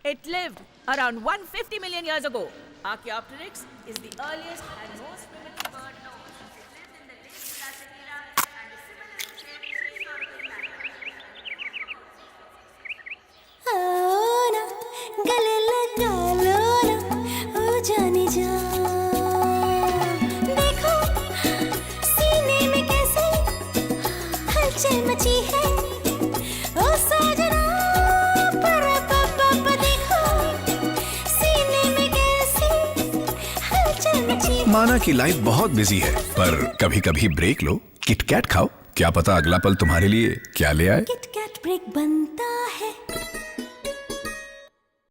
It lived around 150 million years ago. Archaeopteryx is the earliest and most primitive bird known. It lived in the late Jurassic era and is similar in shape to historical mammals. आओ ना गले लगा लो ना ओ जाने जा देखो सीने में कैसे हलचल मची है ओ साजना पर पापा देखो सीने में कैसे हलचल मची है। माना कि लाइफ बहुत बिजी है, पर कभी कभी ब्रेक लो, किटकैट खाओ, क्या पता अगला पल तुम्हारे लिए क्या ले आए। किटकैट ब्रेक बनता है।